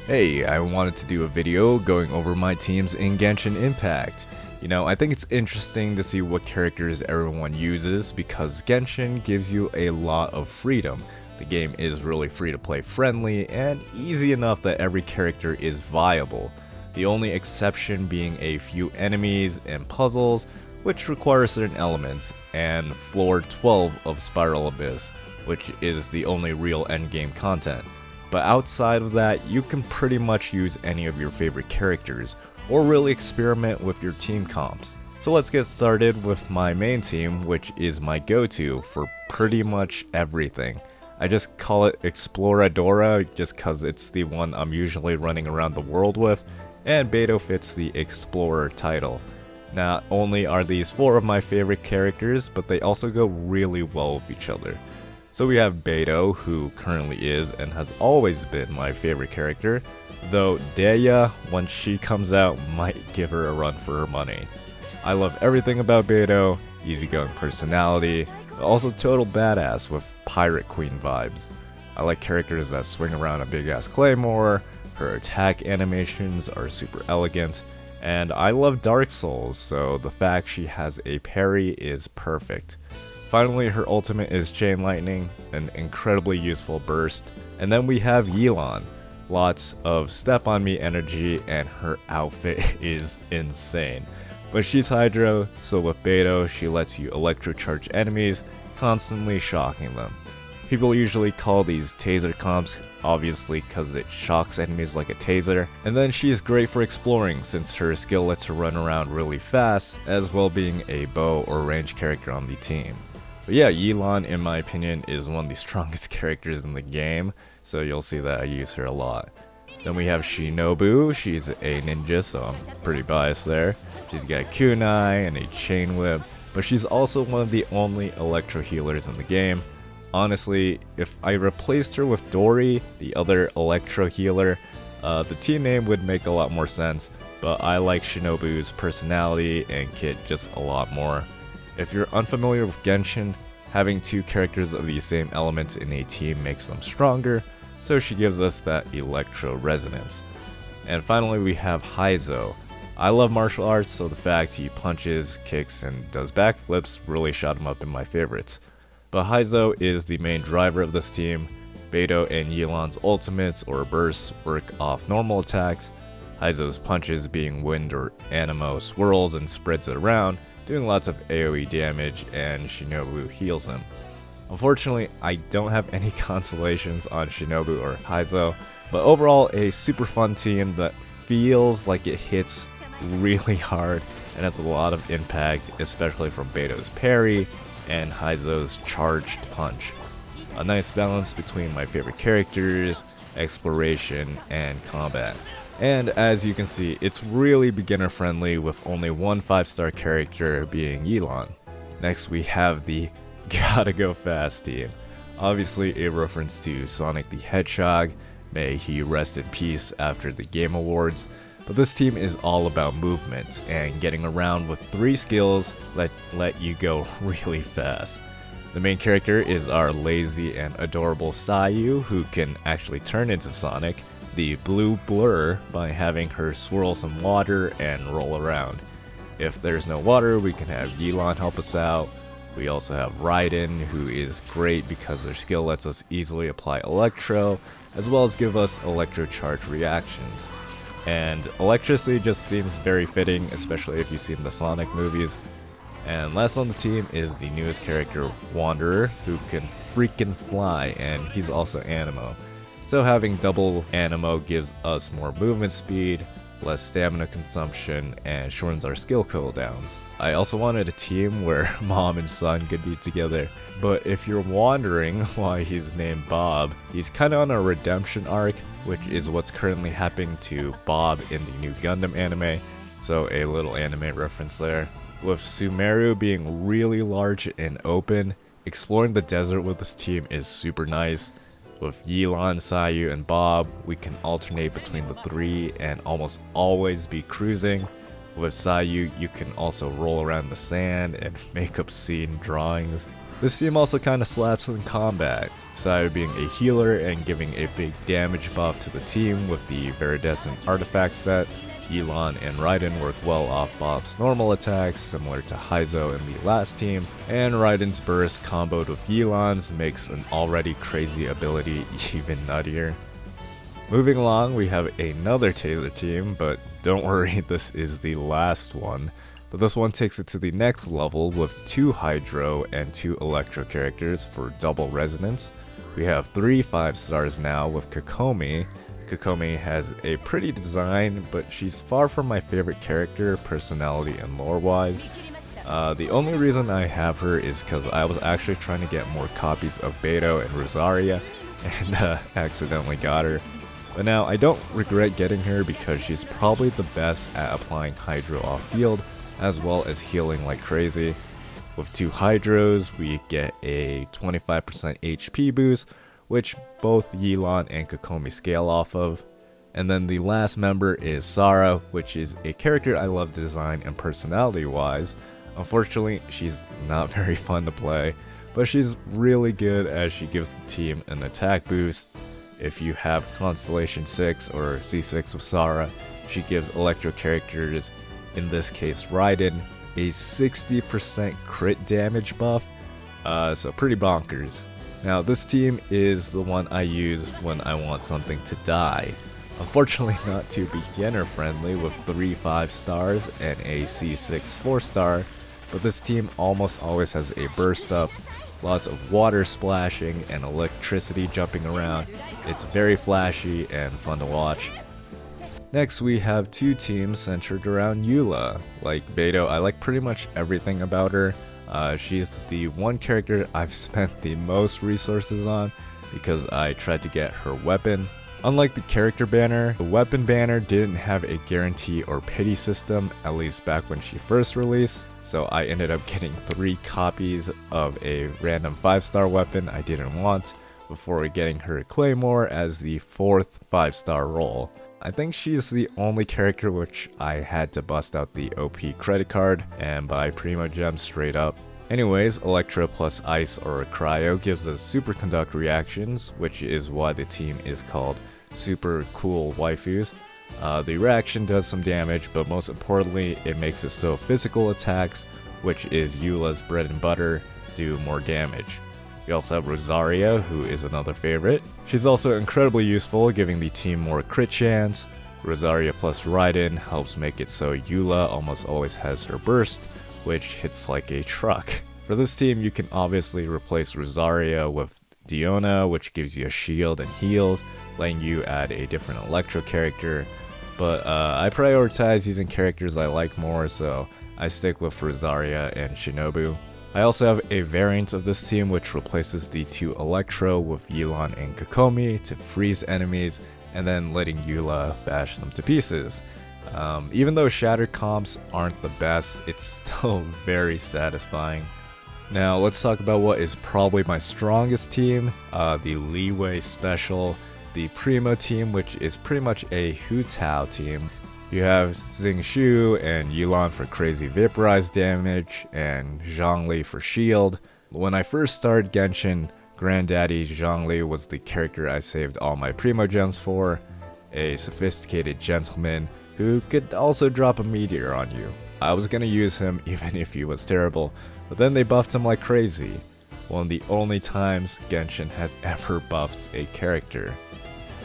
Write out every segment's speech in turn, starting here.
Hey, I wanted to do a video going over my teams in Genshin Impact. I think it's interesting to see what characters everyone uses because Genshin gives you a lot of freedom. The game is really free to play friendly and easy enough that every character is viable. The only exception being a few enemies and puzzles, which require certain elements, and floor 12 of Spiral Abyss, which is the only real endgame content. But outside of that, you can pretty much use any of your favorite characters, or really experiment with your team comps. So let's get started with my main team, which is my go-to for pretty much everything. I just call it Exploradora just cause it's the one I'm usually running around the world with, and Beidou fits the Explorer title. Not only are these 4 of my favorite characters, but they also go really well with each other. So we have Beidou, who currently is and has always been my favorite character, though Deya, once she comes out, might give her a run for her money. I love everything about Beidou, easygoing personality, but also total badass with Pirate Queen vibes. I like characters that swing around a big ass claymore, her attack animations are super elegant, and I love Dark Souls, so the fact she has a parry is perfect. Finally, her ultimate is Chain Lightning, an incredibly useful burst. And then we have Yelan. Lots of step on me energy and her outfit is insane. But she's Hydro, so with Beidou, she lets you electrocharge enemies, constantly shocking them. People usually call these taser comps, obviously because it shocks enemies like a taser. And then she is great for exploring since her skill lets her run around really fast, as well being a bow or range character on the team. But yeah, Yelan, in my opinion, is one of the strongest characters in the game, so you'll see that I use her a lot. Then we have Shinobu. She's a ninja, so I'm pretty biased there. She's got kunai and a chain whip, but she's also one of the only electro healers in the game. Honestly, if I replaced her with Dori, the other electro healer, the team name would make a lot more sense, but I like Shinobu's personality and kit just a lot more. If you're unfamiliar with Genshin, having 2 characters of the same elements in a team makes them stronger, so she gives us that electro resonance. And finally we have Heizo. I love martial arts, so the fact he punches, kicks, and does backflips really shot him up in my favorites. But Heizo is the main driver of this team. Beidou and Yelan's ultimates or bursts work off normal attacks, Heizo's punches being wind or anemo swirls and spreads it around, doing lots of AoE damage, and Shinobu heals him. Unfortunately, I don't have any consolations on Shinobu or Heizo, but overall a super fun team that feels like it hits really hard and has a lot of impact, especially from Beidou's parry and Heizo's charged punch. A nice balance between my favorite characters, exploration, and combat. And as you can see, it's really beginner friendly with only one 5-star character being Yelan. Next we have the Gotta Go Fast team. Obviously a reference to Sonic the Hedgehog, may he rest in peace after the Game Awards, but this team is all about movement and getting around with 3 skills that let you go really fast. The main character is our lazy and adorable Sayu, who can actually turn into Sonic, the blue blur, by having her swirl some water and roll around. If there's no water, we can have Yelan help us out. We also have Raiden, who is great because their skill lets us easily apply Electro, as well as give us Electro charge reactions. And electricity just seems very fitting, especially if you've seen the Sonic movies. And last on the team is the newest character, Wanderer, who can freaking fly, and he's also Anemo. So having double Anemo gives us more movement speed, less stamina consumption, and shortens our skill cooldowns. I also wanted a team where mom and son could be together, but if you're wondering why he's named Bob, he's kinda on a redemption arc, which is what's currently happening to Bob in the new Gundam anime, so a little anime reference there. With Sumeru being really large and open, exploring the desert with this team is super nice. With Yelan, Sayu, and Bob, we can alternate between the 3 and almost always be cruising. With Sayu, you can also roll around the sand and make obscene drawings. This team also kinda slaps in combat, Saya being a healer and giving a big damage buff to the team with the Viridescent artifact set. Yelan and Raiden work well off Bob's normal attacks, similar to Heizo in the last team, and Raiden's burst comboed with Yelan's makes an already crazy ability even nuttier. Moving along, we have another taser team, but don't worry, this is the last one. But this one takes it to the next level with 2 Hydro and 2 Electro characters for double resonance. We have 3 5 stars now with Kokomi. Kokomi has a pretty design, but she's far from my favorite character, personality and lore-wise. The only reason I have her is because I was actually trying to get more copies of Beto and Rosaria, and accidentally got her. But now, I don't regret getting her because she's probably the best at applying Hydro off-field, as well as healing like crazy. With 2 Hydros, we get a 25% HP boost, which both Yelan and Kokomi scale off of. And then the last member is Sarah, which is a character I love design and personality wise. Unfortunately, she's not very fun to play, but she's really good as she gives the team an attack boost. If you have Constellation 6 or C6 with Sarah, she gives Electro characters, in this case Raiden, a 60% crit damage buff, so pretty bonkers. Now this team is the one I use when I want something to die. Unfortunately not too beginner friendly with 3 5 stars and a C6 4 star, but this team almost always has a burst up, lots of water splashing and electricity jumping around. It's very flashy and fun to watch. Next we have 2 teams centered around Eula. Like Beto, I like pretty much everything about her. She's the one character I've spent the most resources on because I tried to get her weapon. Unlike the character banner, the weapon banner didn't have a guarantee or pity system, at least back when she first released, so I ended up getting 3 copies of a random 5-star weapon I didn't want before getting her Claymore as the 4th 5-star roll. I think she's the only character which I had to bust out the OP credit card and buy Primo Gems straight up. Anyways, Electro plus Ice or Cryo gives us superconduct reactions, which is why the team is called Super Cool Waifus. The reaction does some damage, but most importantly, it makes it so physical attacks, which is Eula's bread and butter, do more damage. We also have Rosaria, who is another favorite. She's also incredibly useful, giving the team more crit chance. Rosaria plus Raiden helps make it so Eula almost always has her burst, which hits like a truck. For this team, you can obviously replace Rosaria with Diona, which gives you a shield and heals, letting you add a different Electro character. But I prioritize using characters I like more, so I stick with Rosaria and Shinobu. I also have a variant of this team which replaces the 2 Electro with Yelan and Kokomi to freeze enemies and then letting Eula bash them to pieces. Even though shatter comps aren't the best, it's still very satisfying. Now let's talk about what is probably my strongest team, the Leeway Special, the Primo team, which is pretty much a Hu Tao team. You have Xingqiu and Yelan for crazy vaporize damage, and Zhongli for shield. When I first started Genshin, Granddaddy Zhongli was the character I saved all my Primo Gems for, a sophisticated gentleman who could also drop a meteor on you. I was gonna use him even if he was terrible, but then they buffed him like crazy. One of the only times Genshin has ever buffed a character.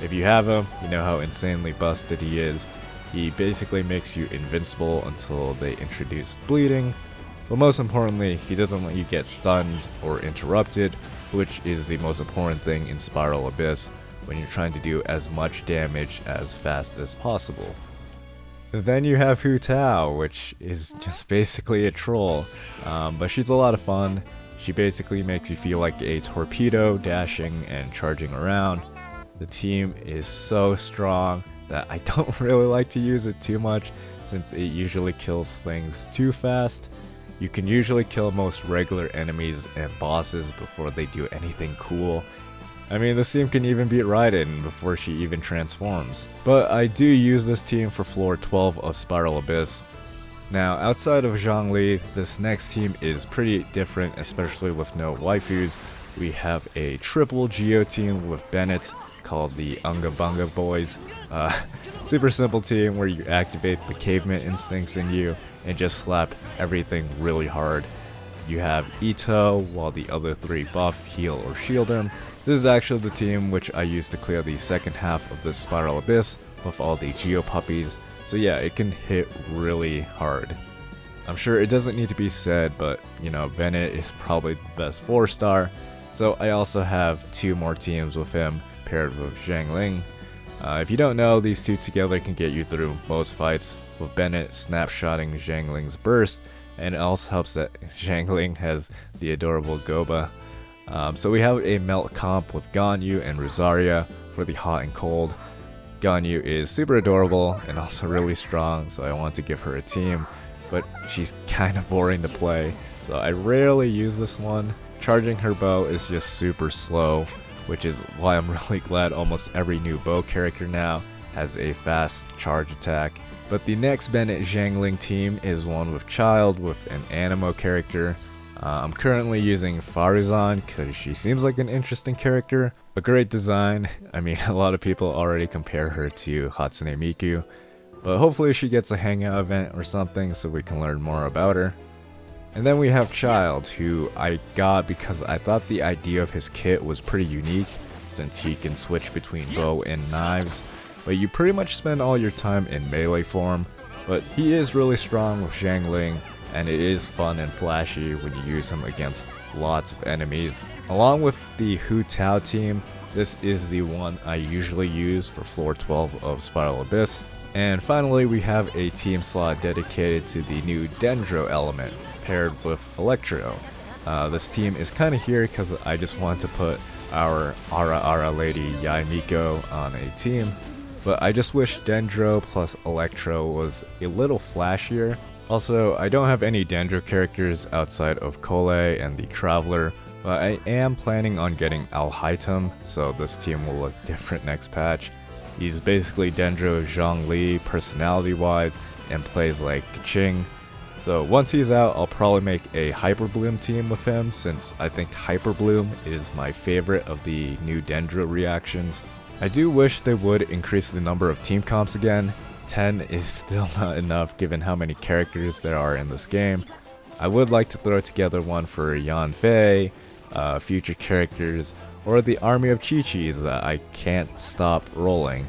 If you have him, you know how insanely busted he is. He basically makes you invincible until they introduce bleeding, but most importantly, he doesn't let you get stunned or interrupted, which is the most important thing in Spiral Abyss when you're trying to do as much damage as fast as possible. Then you have Hu Tao, which is just basically a troll, but she's a lot of fun. She basically makes you feel like a torpedo dashing and charging around. The team is so strong that I don't really like to use it too much since it usually kills things too fast. You can usually kill most regular enemies and bosses before they do anything cool. I mean, this team can even beat Raiden before she even transforms. But I do use this team for floor 12 of Spiral Abyss. Now, outside of Zhongli, this next team is pretty different, especially with no waifus. We have a triple Geo team with Bennett called the Unga Bunga Boys. Super simple team where you activate the caveman instincts in you and just slap everything really hard. You have Ito, while the other three buff, heal, or shield him. This is actually the team which I used to clear the second half of this Spiral Abyss with all the Geo puppies. So yeah, it can hit really hard. I'm sure it doesn't need to be said, but you know, Bennett is probably the best 4-star. So I also have 2 more teams with him paired with Zhangling. If you don't know, these two together can get you through most fights, with Bennett snapshotting Zhangling's burst, and it also helps that Zhangling has the adorable Goba. So we have a melt comp with Ganyu and Rosaria for the hot and cold. Ganyu is super adorable and also really strong, so I want to give her a team, but she's kind of boring to play, so I rarely use this one. Charging her bow is just super slow, which is why I'm really glad almost every new bow character now has a fast charge attack. But the next Bennett Zhangling team is one with Child with an Animo character. I'm currently using Farazan because she seems like an interesting character. A great design. I mean, a lot of people already compare her to Hatsune Miku, but hopefully she gets a hangout event or something so we can learn more about her. And then we have Child, who I got because I thought the idea of his kit was pretty unique, since he can switch between bow and knives, but you pretty much spend all your time in melee form. But he is really strong with Zhangling, and it is fun and flashy when you use him against lots of enemies. Along with the Hu Tao team, this is the one I usually use for floor 12 of Spiral Abyss. And finally, we have a team slot dedicated to the new Dendro element, paired with Electro. This team is kind of here because I just want to put our Ara lady Yai Miko on a team, but I just wish Dendro plus Electro was a little flashier. Also, I don't have any Dendro characters outside of Kole and the Traveler, but I am planning on getting Alhaitham, so this team will look different next patch. He's basically Dendro Zhongli personality-wise and plays like Kaching. So once he's out, I'll probably make a Hyper Bloom team with him, since I think Hyper Bloom is my favorite of the new Dendro reactions. I do wish they would increase the number of team comps again. 10 is still not enough given how many characters there are in this game. I would like to throw together one for Yanfei, future characters, or the army of Chi-Chis that I can't stop rolling.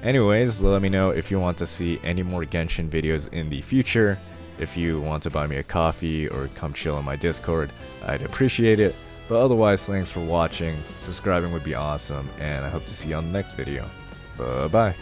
Anyways, let me know if you want to see any more Genshin videos in the future. If you want to buy me a coffee or come chill in my Discord, I'd appreciate it. But otherwise, thanks for watching, subscribing would be awesome, and I hope to see you on the next video. Bye bye.